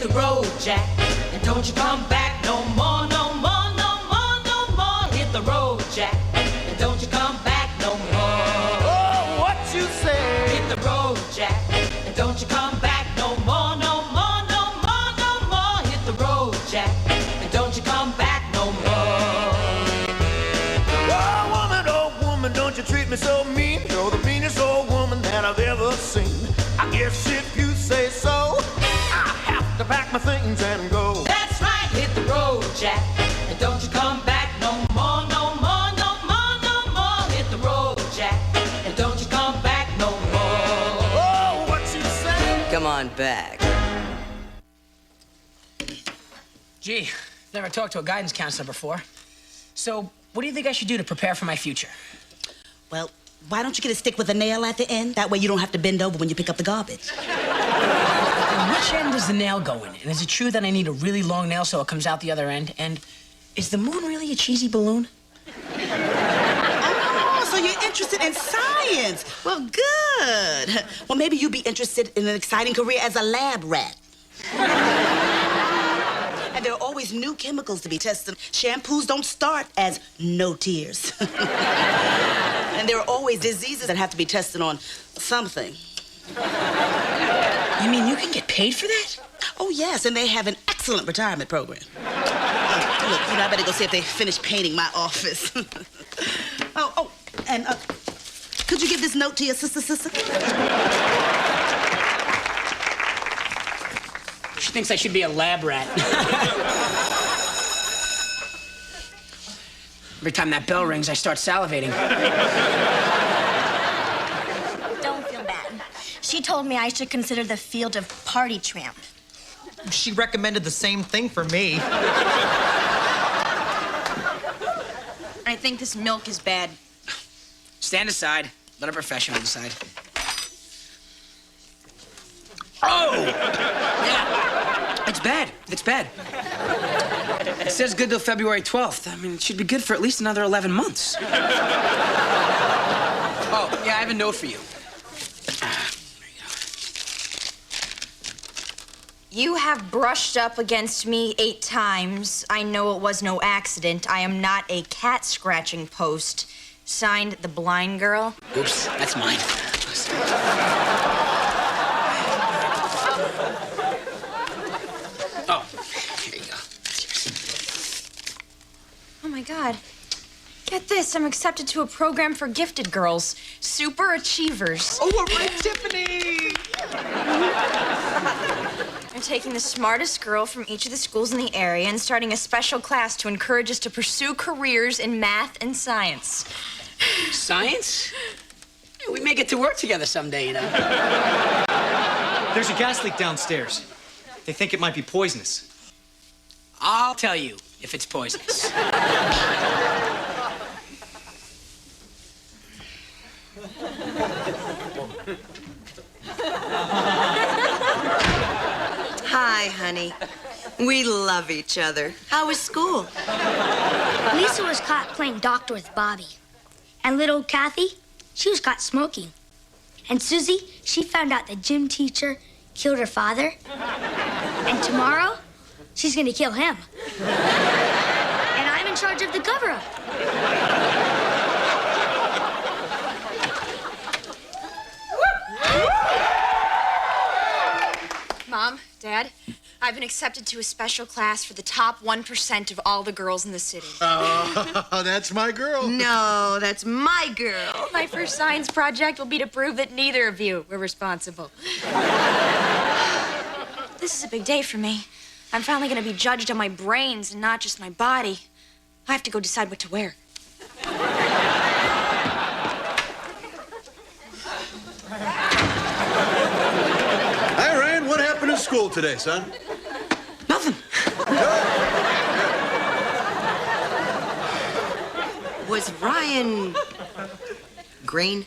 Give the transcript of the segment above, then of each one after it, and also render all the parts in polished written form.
the road, Jack, and don't you come back no more, no more, no more, no more. Hit the road, Jack, and don't you come back no more. Oh, what you say? Hit the road, Jack, and don't you come back no more, no more, no more, no more. Hit the road, Jack, and don't you come back no more. Oh, woman, don't you treat me so mean. You're the meanest old woman that I've ever seen. I guess if you say so, I have to pack my things and go. That's right, hit the road, Jack, and don't you come back no more, no more, no more, no more. Hit the road, Jack, and don't you come back no more. Oh, what you say? Come on back. Gee, never talked to a guidance counselor before. So, what do you think I should do to prepare for my future? Well, why don't you get a stick with a nail at the end? That way you don't have to bend over when you pick up the garbage. Which end does the nail go in? And is it true that I need a really long nail so it comes out the other end? And is the moon really a cheesy balloon? Oh, so you're interested in science. Well, good. Well, maybe you'd be interested in an exciting career as a lab rat. And there are always new chemicals to be tested. Shampoos don't start as no tears. And there are always diseases that have to be tested on something. You mean you can get paid for that? Oh, yes, and they have an excellent retirement program. Look, I better go see if they finished painting my office. And could you give this note to your sister? She thinks I should be a lab rat. Every time that bell rings, I start salivating. Don't feel bad. She told me I should consider the field of party tramp. She recommended the same thing for me. I think this milk is bad. Stand aside. Let a professional decide. Oh! Yeah. It's bad. It's bad. It says good till February 12th. I mean, it should be good for at least another 11 months. Oh, yeah, I have a note for you. You have brushed up against me 8 times. I know it was no accident. I am not a cat scratching post. Signed, the blind girl. Oops, that's mine. Oh, here you go. That's yours. Oh, my God. Get this, I'm accepted to a program for gifted girls. Super achievers. Oh, all right, Tiffany! They're taking the smartest girl from each of the schools in the area and starting a special class to encourage us to pursue careers in math and science. Science? Yeah, we may get to work together someday, you know. There's a gas leak downstairs. They think it might be poisonous. I'll tell you if it's poisonous. Hi, honey. We love each other. How was school? Lisa was caught playing doctor with Bobby. And little Kathy, she was caught smoking. And Susie, she found out the gym teacher killed her father. And tomorrow, she's gonna kill him. And I'm in charge of the cover-up. Mom, Dad, I've been accepted to a special class for the top 1% of all the girls in the city. Oh, that's my girl. No, that's my girl. My first science project will be to prove that neither of you were responsible. This is a big day for me. I'm finally going to be judged on my brains and not just my body. I have to go decide what to wear. Hi, Ryan. What happened at school today, son? Nothing. Was Ryan green?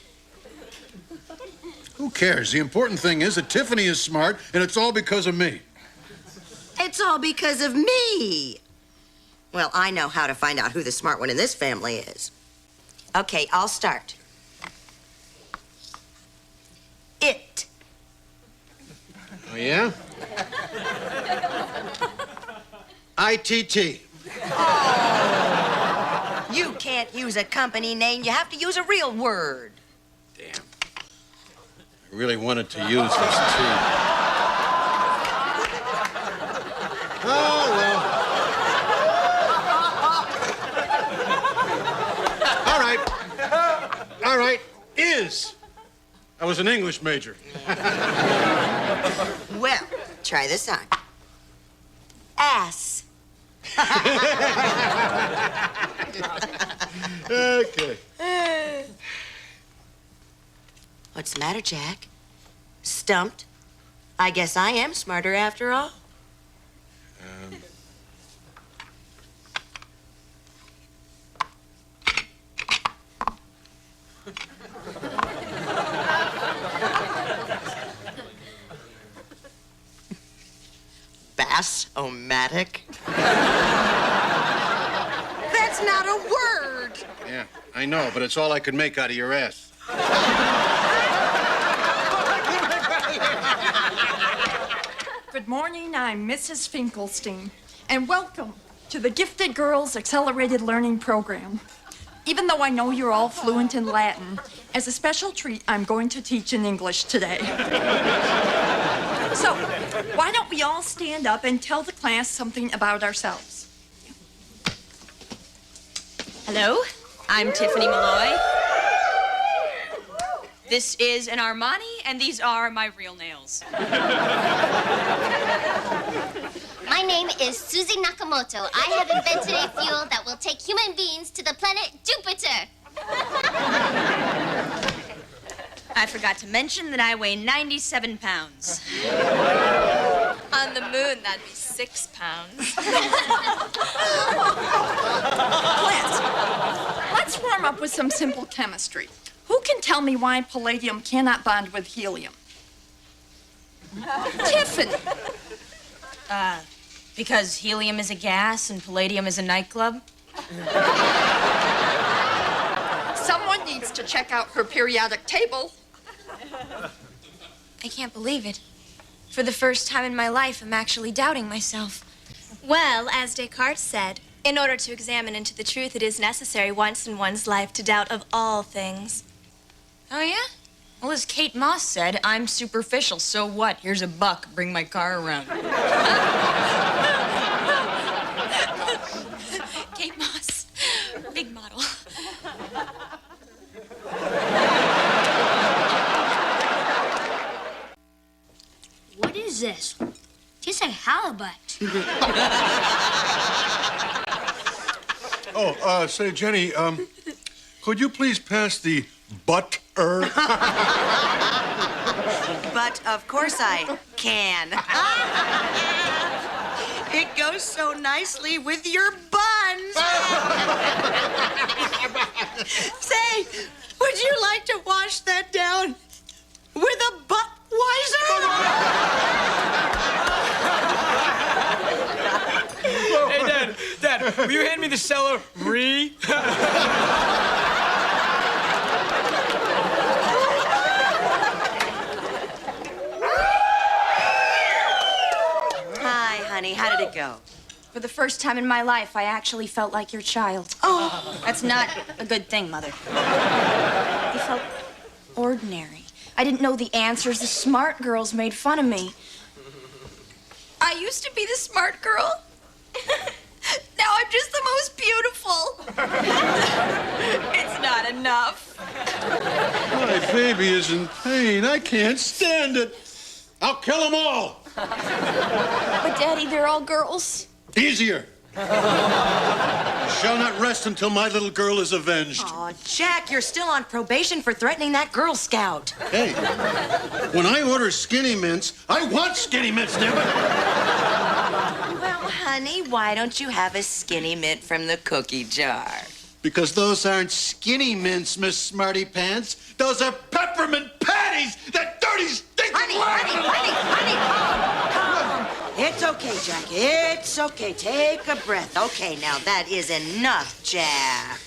Who cares? The important thing is that Tiffany is smart, and it's all because of me. It's all because of me. Well, I know how to find out who the smart one in this family is. Okay, I'll start. It. Oh, yeah? ITT. Oh. You can't use a company name. You have to use a real word. Damn. I really wanted to use this, too. Oh, well. All right. Is. I was an English major. Well, try this on. Ass. Okay. What's the matter, Jack? Stumped? I guess I am smarter after all. Bass-o-matic? That's not a word. Yeah, I know, but it's all I could make out of your ass. Good morning, I'm Mrs. Finkelstein, and welcome to the Gifted Girls Accelerated Learning Program. Even though I know you're all fluent in Latin, as a special treat, I'm going to teach in English today. So, why don't we all stand up and tell the class something about ourselves? Hello, I'm Tiffany Malloy. This is an Armani, and these are my real nails. My name is Susie Nakamoto. I have invented a fuel that will take human beings to the planet Jupiter. I forgot to mention that I weigh 97 pounds. On the moon, that'd be 6 pounds. Let's warm up with some simple chemistry. Who can tell me why palladium cannot bond with helium? Tiffany. Because helium is a gas and palladium is a nightclub? Someone needs to check out her periodic table. I can't believe it. For the first time in my life, I'm actually doubting myself. Well, as Descartes said, in order to examine into the truth, it is necessary once in one's life to doubt of all things. Oh, yeah? Well, as Kate Moss said, I'm superficial, so what? Here's a buck, bring my car around. Kate Moss, big model. What is this? Tastes like halibut. Oh, say, Jenny, could you please pass the butter? But of course I can. It goes so nicely with your buns. Say, would you like to wash that down with a Budweiser? Hey, Dad, will you hand me the celery? Hi, honey. How did it go? For the first time in my life, I actually felt like your child. Oh. That's not a good thing, Mother. I felt ordinary. I didn't know the answers. The smart girls made fun of me. I used to be the smart girl. Now I'm just the most beautiful. It's not enough. My baby is in pain. I can't stand it. I'll kill them all. But, Daddy, they're all girls. Easier. I shall not rest until my little girl is avenged. Oh, Jack, you're still on probation for threatening that Girl Scout. Hey, when I order Skinny Mints, I want Skinny Mints, damn it. Well, honey, why don't you have a Skinny Mint from the cookie jar? Because those aren't Skinny Mints, Miss Smarty Pants. Those are peppermint patties, that dirty, stinking Honey, calm. It's okay, Jack. It's okay. Take a breath. Okay, now that is enough, Jack.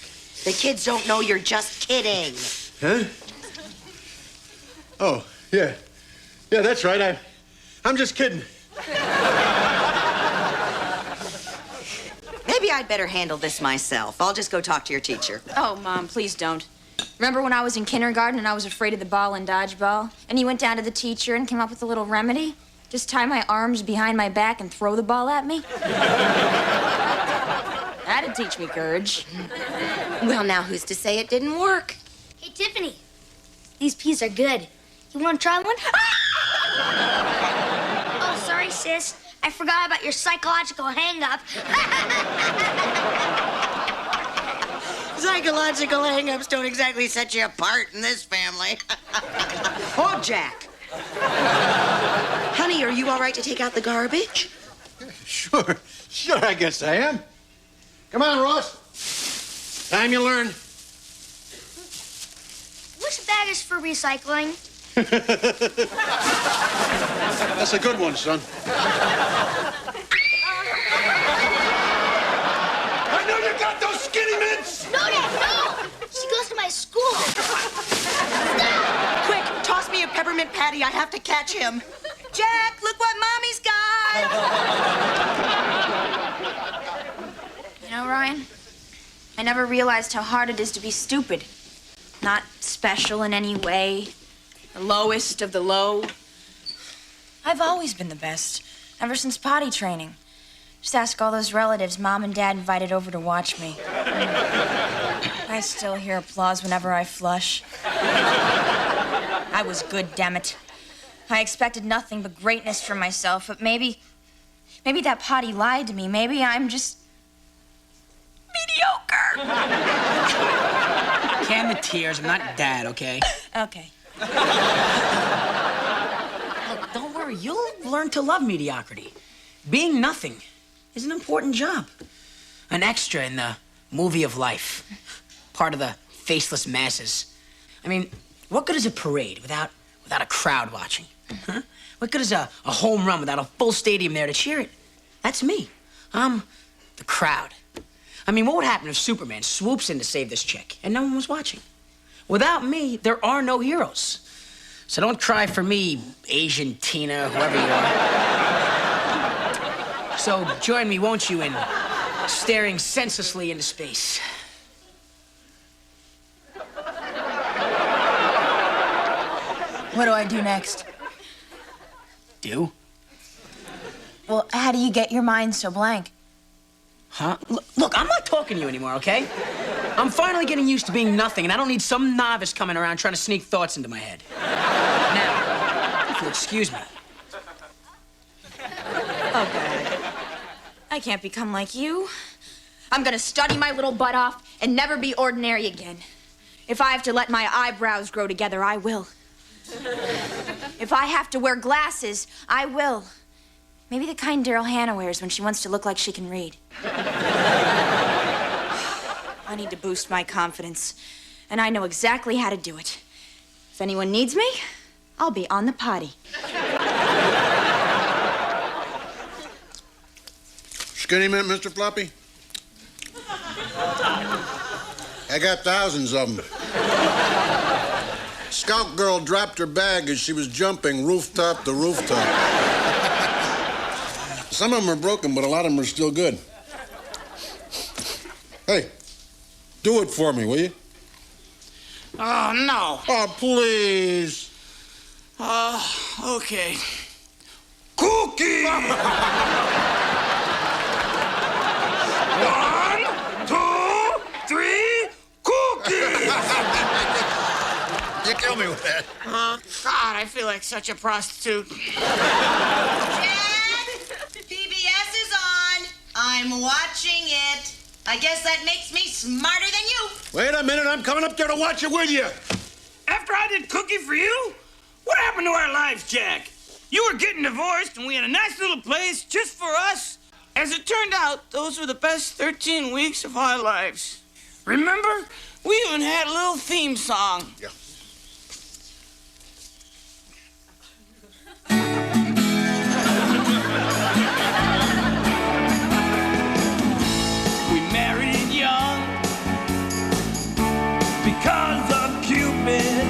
The kids don't know you're just kidding. Huh? Oh, yeah. Yeah, that's right. I'm just kidding. I'd better handle this myself. I'll just go talk to your teacher. Oh, Mom, please don't. Remember when I was in kindergarten and I was afraid of the ball and dodgeball? And you went down to the teacher and came up with a little remedy? Just tie my arms behind my back and throw the ball at me? That'd teach me courage. Well, now who's to say it didn't work? Hey, Tiffany, these peas are good. You want to try one? Oh, sorry, sis. I forgot about your psychological hang-up. Psychological hang-ups don't exactly set you apart in this family. Oh, Jack. Honey, are you all right to take out the garbage? Sure, I guess I am. Come on, Ross. Time you learn. Which bag is for recycling? That's a good one, son. I know you got those skinny mints! No, Dad, no! She goes to my school. Quick, toss me a peppermint patty. I have to catch him. Jack, look what Mommy's got! You know, Ryan, I never realized how hard it is to be stupid. Not special in any way. The lowest of the low. I've always been the best, ever since potty training. Just ask all those relatives Mom and Dad invited over to watch me. I still hear applause whenever I flush. I was good, damn it. I expected nothing but greatness from myself, but maybe that potty lied to me. Maybe I'm just mediocre. Can the tears. I'm not Dad, okay? Okay. Look, don't worry. You'll learn to love mediocrity. Being nothing is an important job. An extra in the movie of life. Part of the faceless masses. I mean, what good is a parade without a crowd watching? Huh? What good is a home run without a full stadium there to cheer it? That's me. I'm the crowd. I mean, what would happen if Superman swoops in to save this chick and no one was watching? Without me, there are no heroes. So don't cry for me, Asian Tina, whoever you are. So join me, won't you, in staring senselessly into space? What do I do next? Do? Well, how do you get your mind so blank? Huh? Look, I'm not talking to you anymore, okay? I'm finally getting used to being nothing, and I don't need some novice coming around trying to sneak thoughts into my head. Now, if you'll excuse me. Oh, God. I can't become like you. I'm gonna study my little butt off and never be ordinary again. If I have to let my eyebrows grow together, I will. If I have to wear glasses, I will. Maybe the kind Daryl Hannah wears when she wants to look like she can read. I need to boost my confidence, and I know exactly how to do it. If anyone needs me, I'll be on the potty. Skinny mint, Mr. Floppy? I got thousands of them. Scout girl dropped her bag as she was jumping rooftop to rooftop. Some of them are broken, but a lot of them are still good. Hey, do it for me, will you? Oh, no. Oh, please. Okay. Cookie! 1, 2, 3, cookies! You kill me with that. God, I feel like such a prostitute. Dad, PBS is on. I'm watching it. I guess that makes me smarter than you. Wait a minute, I'm coming up there to watch it with you. After I did Cookie for you, what happened to our lives, Jack? You were getting divorced, and we had a nice little place just for us. As it turned out, those were the best 13 weeks of our lives. Remember? We even had a little theme song. Yeah. We married young because of Cupid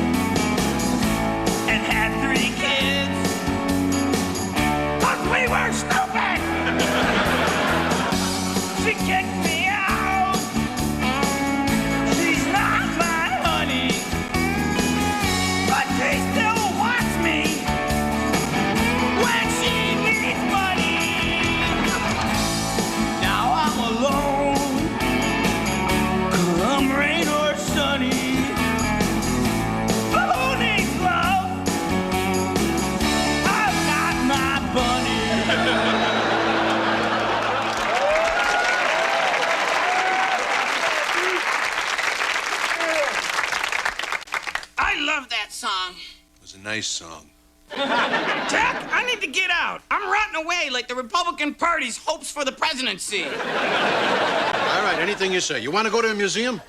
and had 3 kids 'cause we were stupid. She kicked me was a nice song. Jack, I need to get out. I'm rotting away like the Republican Party's hopes for the presidency. All right, anything you say. You want to go to a museum?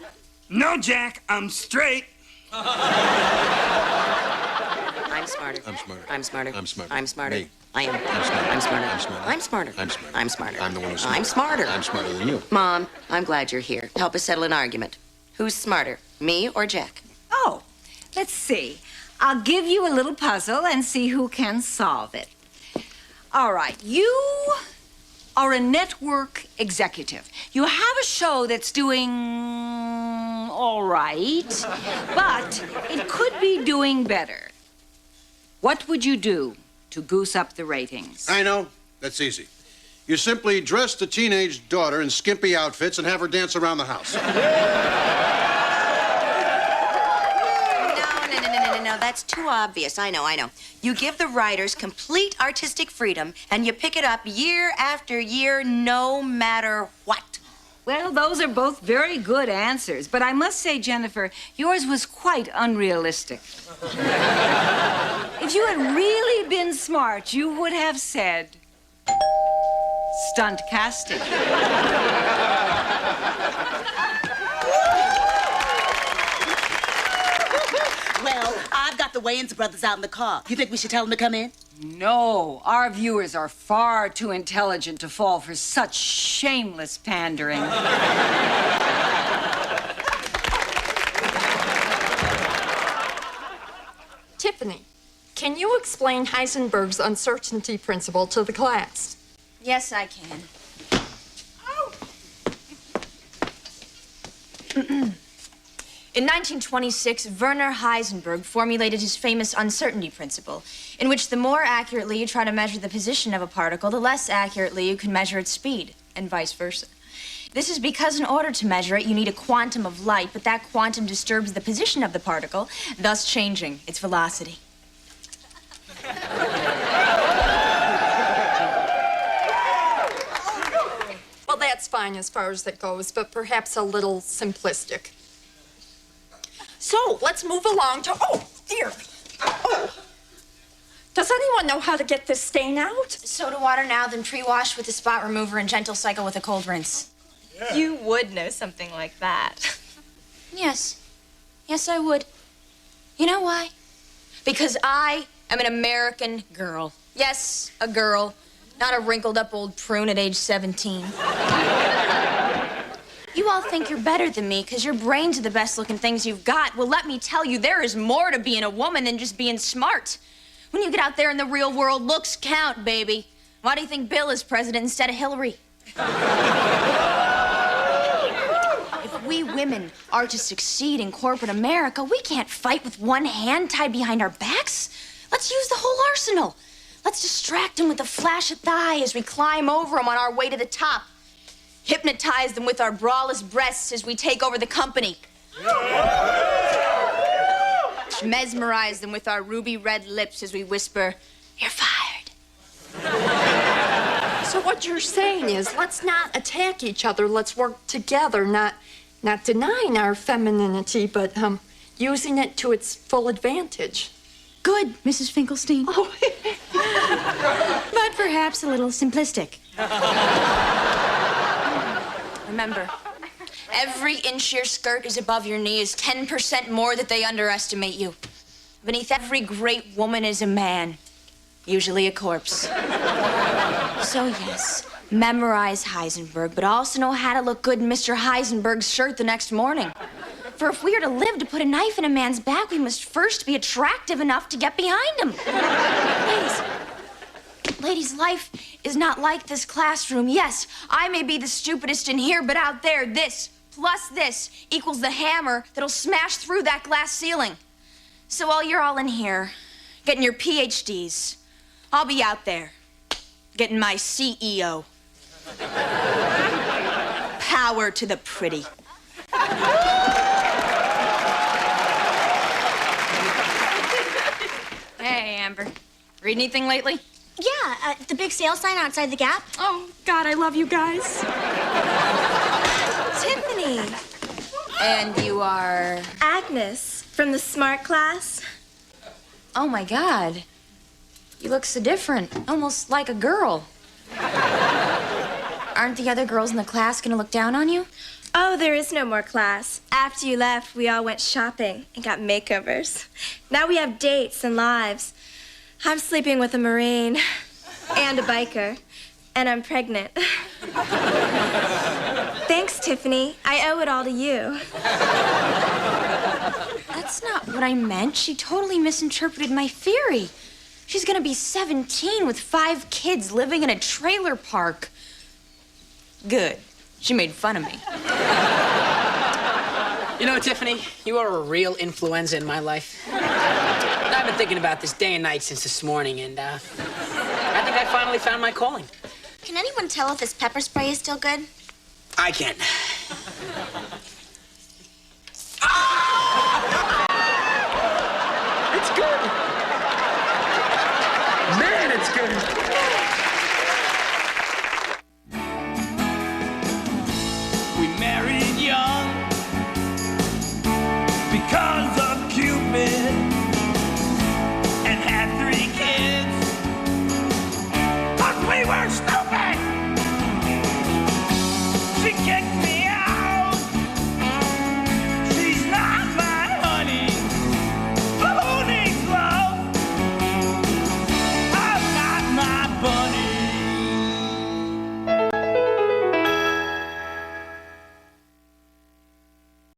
No, Jack, I'm straight. I'm smarter. I'm smarter. I'm smarter. I'm smarter. I'm smarter. Me. I am. I'm smarter. I'm smarter. I'm smarter. I'm smarter. I'm smarter. I'm smarter. I'm the one who's smarter. I'm smarter. I'm smarter than you. Mom, I'm glad you're here. Help us settle an argument. Who's smarter, me or Jack? Oh, let's see. I'll give you a little puzzle and see who can solve it. All right, you are a network executive. You have a show that's doing all right, but it could be doing better. What would you do to goose up the ratings? I know. That's easy. You simply dress the teenage daughter in skimpy outfits and have her dance around the house. No, that's too obvious. I know. You give the writers complete artistic freedom, and you pick it up year after year, no matter what. Well, those are both very good answers, but I must say, Jennifer, yours was quite unrealistic. If you had really been smart, you would have said stunt casting. Well, I've got the Wayans brothers out in the car. You think we should tell them to come in? No, our viewers are far too intelligent to fall for such shameless pandering. Tiffany, can you explain Heisenberg's uncertainty principle to the class? Yes, I can. In 1926, Werner Heisenberg formulated his famous uncertainty principle, in which the more accurately you try to measure the position of a particle, the less accurately you can measure its speed, and vice versa. This is because in order to measure it, you need a quantum of light, but that quantum disturbs the position of the particle, thus changing its velocity. Well, that's fine as far as that goes, but perhaps a little simplistic. So, let's move along to... Oh, dear. Oh. Does anyone know how to get this stain out? Soda water now, then pre-wash with a spot remover and gentle cycle with a cold rinse. Yeah. You would know something like that. Yes. Yes, I would. You know why? Because I am an American girl. Yes, a girl. Not a wrinkled-up old prune at age 17. You all think you're better than me because your brains are the best-looking things you've got. Well, let me tell you, there is more to being a woman than just being smart. When you get out there in the real world, looks count, baby. Why do you think Bill is president instead of Hillary? If we women are to succeed in corporate America, we can't fight with one hand tied behind our backs. Let's use the whole arsenal. Let's distract them with a flash of thigh as we climb over them on our way to the top. Hypnotize them with our braless breasts as we take over the company. Mesmerize them with our ruby red lips as we whisper, "You're fired." So what you're saying is, let's not attack each other. Let's work together, not denying our femininity, but using it to its full advantage. Good, Mrs. Finkelstein. Oh. But perhaps a little simplistic. Remember, every inch your skirt is above your knee is 10% more that they underestimate you. Beneath every great woman is a man, usually a corpse. So yes, memorize Heisenberg, but also know how to look good in Mr. Heisenberg's shirt the next morning. For if we are to live to put a knife in a man's back, we must first be attractive enough to get behind him. Ladies, life is not like this classroom. Yes, I may be the stupidest in here, but out there, this plus this equals the hammer that'll smash through that glass ceiling. So while you're all in here getting your PhDs, I'll be out there getting my CEO. Power to the pretty. Hey, Amber. Read anything lately? Yeah, the big sale sign outside the Gap. Oh, God, I love you guys. Tiffany. And you are? Agnes, from the smart class. Oh, my God. You look so different, almost like a girl. Aren't the other girls in the class gonna look down on you? Oh, there is no more class. After you left, we all went shopping and got makeovers. Now we have dates and lives. I'm sleeping with a Marine and a biker, and I'm pregnant. Thanks, Tiffany. I owe it all to you. That's not what I meant. She totally misinterpreted my theory. She's gonna be 17 with 5 kids living in a trailer park. Good. She made fun of me. You know, Tiffany, you are a real influenza in my life. I've been thinking about this day and night since this morning, and I think I finally found my calling. Can anyone tell if this pepper spray is still good? I can. It's good. Man, it's good.